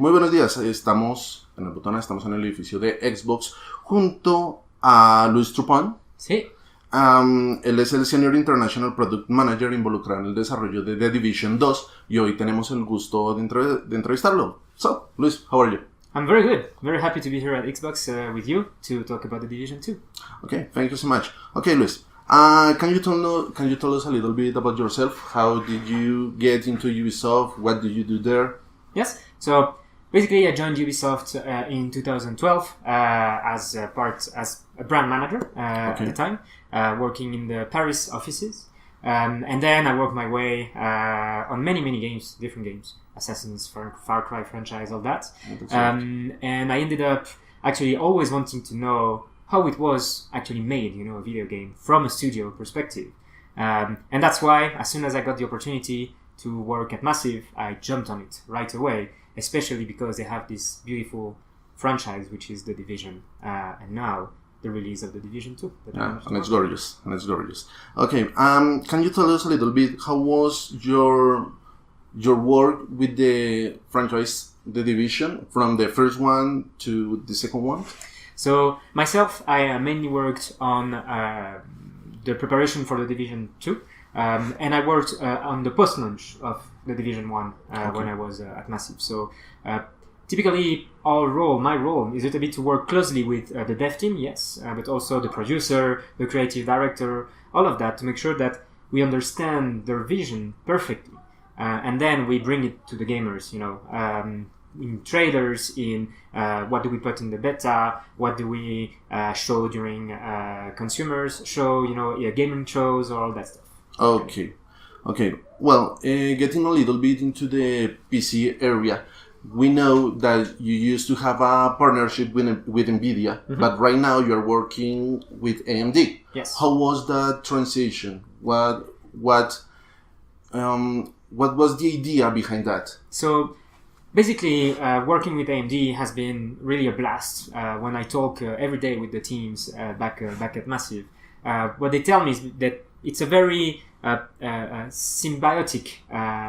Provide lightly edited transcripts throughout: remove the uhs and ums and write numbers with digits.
Muy buenos días, estamos en el botón, estamos en el edificio de Xbox junto a Luis Trupin. Sí. Él es el Senior International Product Manager involucrado en el desarrollo de The Division 2 y hoy tenemos el gusto de entrevistarlo. So, Luis, how are you? I'm very good. Very happy to be here at Xbox with you to talk about The Division 2. Okay, thank you so much. Okay, Luis, can you tell us a little bit about yourself? How did you get into Ubisoft? What do you do there? Yes, so basically I joined Ubisoft in 2012 as a brand manager at the time, working in the Paris offices. And then I worked my way on many games, different games, Assassin's, Far Cry franchise, all that. And I ended up actually always wanting to know how it was actually made, a video game from a studio perspective. And that's why, as soon as I got the opportunity to work at Massive, I jumped on it right away, especially because they have this beautiful franchise, which is The Division, and now the release of The Division 2. And it's gorgeous. Okay, can you tell us a little bit how was your work with the franchise, The Division, from the first one to the second one? So myself, I mainly worked on the preparation for The Division 2. And I worked on the post-launch of The Division 1 when I was at Massive. So typically my role is a bit to work closely with the dev team, yes, but also the producer, the creative director, all of that, to make sure that we understand their vision perfectly. And then we bring it to the gamers, in trailers, in what do we put in the beta, what do we show during consumers show, gaming shows, or all that stuff. Okay. Well, getting a little bit into the PC area, we know that you used to have a partnership with NVIDIA, but right now you're working with AMD. Yes. How was that transition? What was the idea behind that? So, basically, working with AMD has been really a blast. When I talk every day with the teams back at Massive, what they tell me is that it's a very symbiotic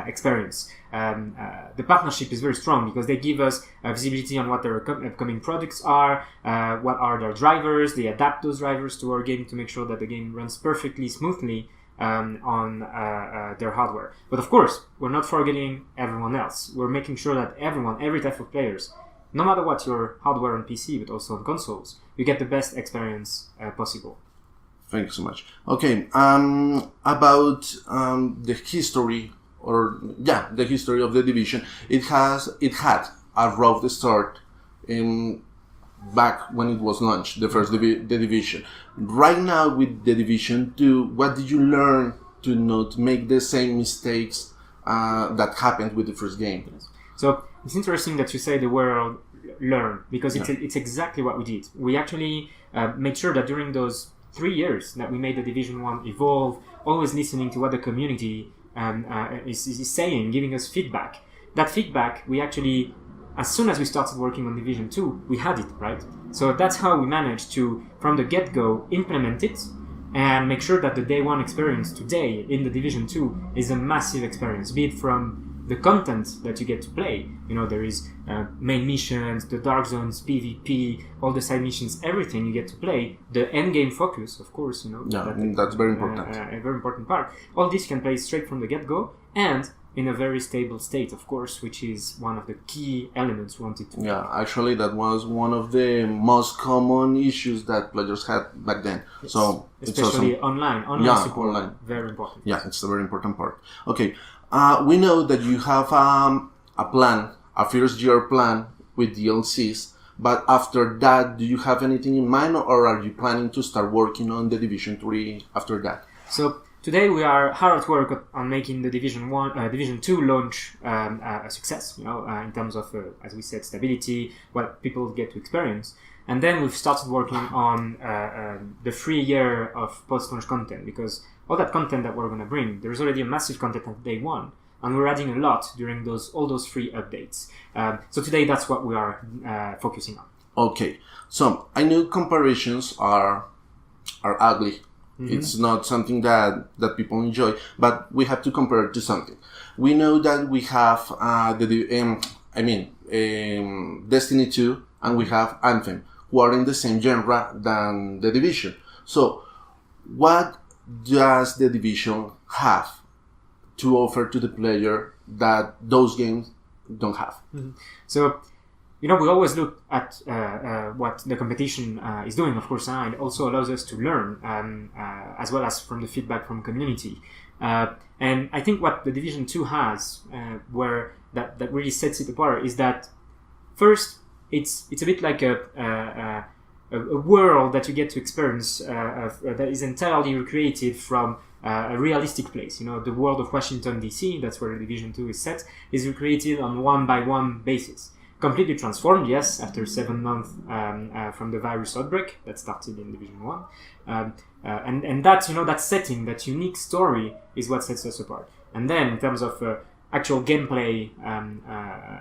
experience. The partnership is very strong because they give us visibility on what their upcoming products are, what are their drivers. They adapt those drivers to our game to make sure that the game runs perfectly smoothly on their hardware. But of course, we're not forgetting everyone else. We're making sure that every type of players, no matter what your hardware on PC, but also on consoles, you get the best experience possible. Thank you so much. Okay, about the history of the Division. It had a rough start back when it was launched, the first the Division. Right now with the Division 2, what did you learn to not make the same mistakes that happened with the first game? Yes. So it's interesting that you say the word learn, because it's exactly what we did. We actually made sure that during those 3 years that we made the Division 1 evolve, always listening to what the community is saying, giving us feedback. That feedback, we actually, as soon as we started working on Division 2, we had it, right? So that's how we managed to, from the get-go, implement it and make sure that the day one experience today in the Division 2 is a massive experience, be it from the content that you get to play. There is main missions, the dark zones, PvP, all the side missions, everything you get to play. The end game focus, of course, that's very important. A very important part. All this you can play straight from the get-go and in a very stable state, of course, which is one of the key elements we wanted to. Yeah, actually, that was one of the most common issues that players had back then. Yes. So especially online support, online. Very important. Yeah, it's a very important part. Okay. We know that you have a first-year plan with DLCs, but after that, do you have anything in mind, or are you planning to start working on the Division 3 after that? So today we are hard at work on making the Division 2 launch a success, in terms of, as we said, stability, what people get to experience. And then we've started working on the 3 year of post-launch content, because all that content that we're going to bring, there's already a massive content on day one, and we're adding a lot during all those free updates. So today, that's what we are focusing on. Okay, so I know comparisons are ugly. Mm-hmm. It's not something that people enjoy, but we have to compare it to something. We know that we have I mean, Destiny 2 and we have Anthem, who are in the same genre than The Division. So, what does The Division have to offer to the player that those games don't have? Mm-hmm. So, we always look at what the competition is doing, of course, and it also allows us to learn, as well as from the feedback from community. And I think what The Division 2 has, where that really sets it apart, is that first, it's a bit like a world that you get to experience that is entirely recreated from a realistic place. The world of Washington, D.C., that's where The Division 2 is set, is recreated on one-by-one basis. Completely transformed, yes, after 7 months from the virus outbreak that started in Division 1. And that, that setting, that unique story is what sets us apart. And then in terms of actual gameplay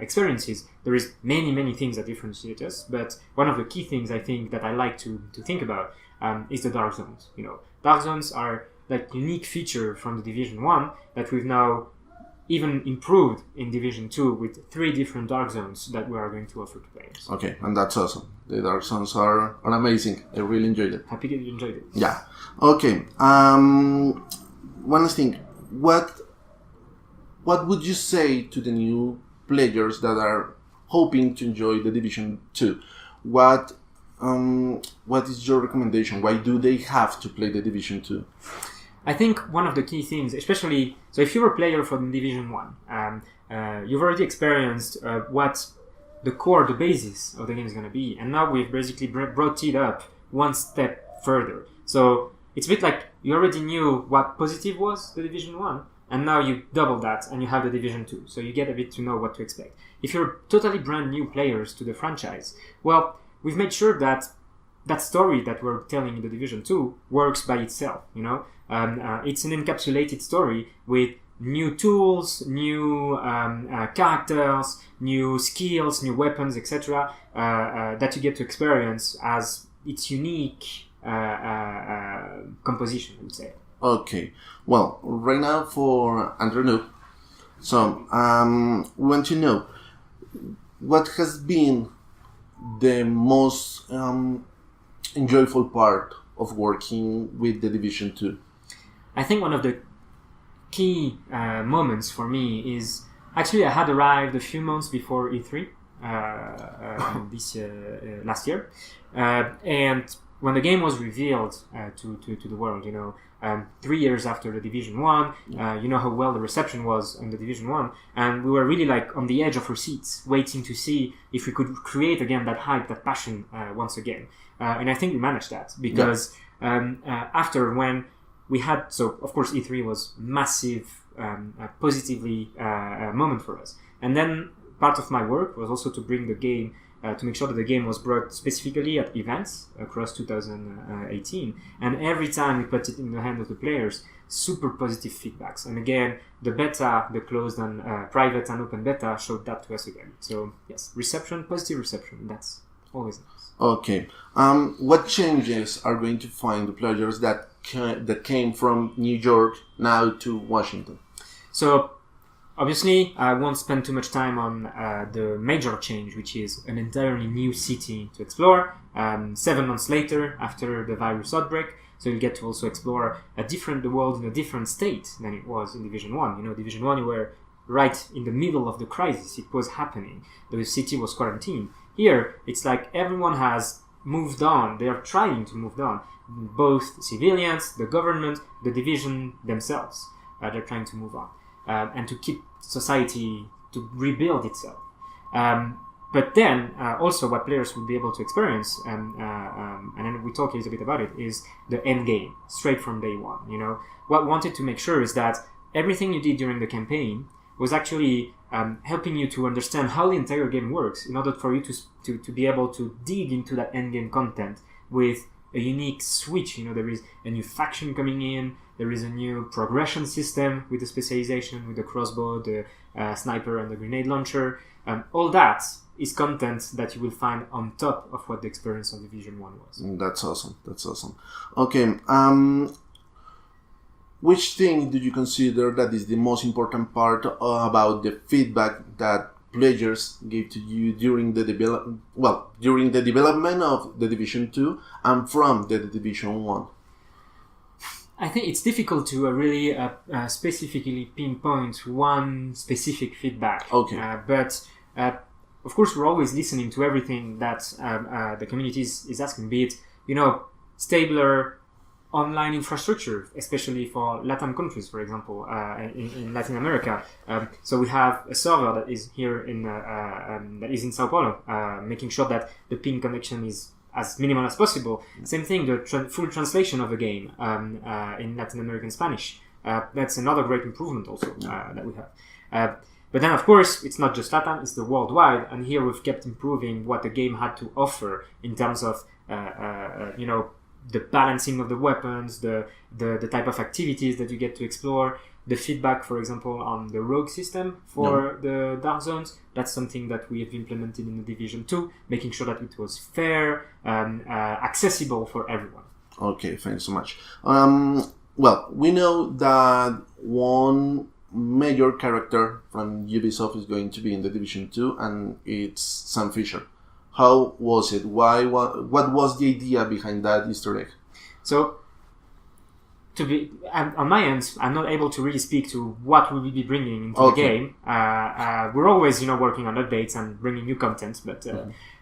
experiences, there is many things that differentiate us. But one of the key things I think that I like to think about is the dark zones. Dark zones are that unique feature from the Division 1 that we've now even improved in Division 2 with 3 different dark zones that we are going to offer to players. Okay, and that's awesome. The dark zones are amazing. I really enjoyed it. Happy that you enjoyed it. Yeah. Okay. One last thing. What would you say to the new players that are hoping to enjoy the Division 2? What is your recommendation? Why do they have to play the Division 2? I think one of the key things, especially, so if you're a player from Division 1, you've already experienced what the basis of the game is going to be. And now we've basically brought it up one step further. So it's a bit like you already knew what positive was, the Division 1, and now you double that and you have the Division 2. So you get a bit to know what to expect. If you're totally brand new players to the franchise, well, we've made sure that that story that we're telling in the Division 2 works by itself, it's an encapsulated story with new tools, new characters, new skills, new weapons, etc. That you get to experience as its unique composition, I would say. Okay. Well, right now for Andrew, so we want to know what has been the most enjoyable part of working with the Division 2. I think one of the key moments for me is actually I had arrived a few months before E3 last year, and when the game was revealed to the world, 3 years after the Division 1, how well the reception was on the Division 1, and we were really like on the edge of our seats, waiting to see if we could create again that hype, that passion once again. And I think we managed that because after when we had, so of course E3 was massive, positively moment for us. And then part of my work was also to bring the game, to make sure that the game was brought specifically at events across 2018. And every time we put it in the hand of the players, super positive feedbacks. And again, the beta, the closed and private and open beta showed that to us again. So yes, positive reception, that's always nice. Okay. What changes are going to find the players that came from New York now to Washington? So obviously, I won't spend too much time on the major change, which is an entirely new city to explore. 7 months later, after the virus outbreak, so you'll get to also explore the world in a different state than it was in Division 1. Division 1, you were right in the middle of the crisis. It was happening. The city was quarantined. Here, it's like everyone has moved on. They are trying to move on. Both civilians, the government, the division themselves. They're trying to move on. And to keep society to rebuild itself. But then, also what players will be able to experience, and then we talk a little bit about it, is the end game, straight from day one. What we wanted to make sure is that everything you did during the campaign was actually helping you to understand how the entire game works in order for you to be able to dig into that end game content with a unique switch. There is a new faction coming in, there is a new progression system with the specialization, with the crossbow, the sniper and the grenade launcher. All that is content that you will find on top of what the experience of Division 1 was. That's awesome. Okay, which thing do you consider that is the most important part about the feedback that players gave to you during the development of the Division 2 and from the Division 1? I think it's difficult to really specifically pinpoint one specific feedback. Okay. But of course, we're always listening to everything that the community is asking, be it, stabler online infrastructure, especially for Latin countries, for example, in Latin America. So we have a server that is here that is in Sao Paulo, making sure that the ping connection is as minimal as possible. Same thing, the full translation of a game in Latin American Spanish. That's another great improvement also that we have. But then, of course, it's not just Latin, it's the worldwide. And here we've kept improving what the game had to offer in terms of, the balancing of the weapons, the type of activities that you get to explore, the feedback, for example, on the rogue system for the dark zones. That's something that we have implemented in the Division 2, making sure that it was fair, accessible for everyone. Okay, thanks so much. Well, we know that one major character from Ubisoft is going to be in the Division 2, and it's Sam Fisher. How was it? What was the idea behind that Easter egg? So, on my end, I'm not able to really speak to what we will be bringing into the game. We're always, working on updates and bringing new content. But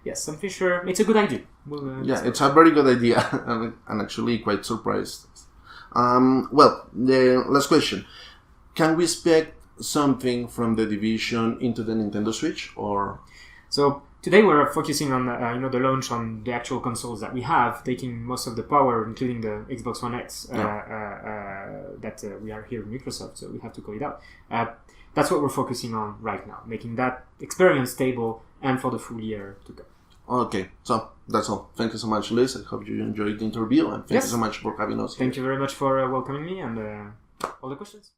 yes, Sam Fisher, it's a good idea. It's a very good idea. I'm actually quite surprised. Well, the last question: can we expect something from the Division into the Nintendo Switch, or? So today we're focusing on the launch on the actual consoles that we have, taking most of the power, including the Xbox One X that we are here in Microsoft, so we have to call it out. That's what we're focusing on right now, making that experience stable and for the full year to come. Okay, so that's all. Thank you so much, Luis. I hope you enjoyed the interview, and thank you so much for having us here. Thank you very much for welcoming me and all the questions.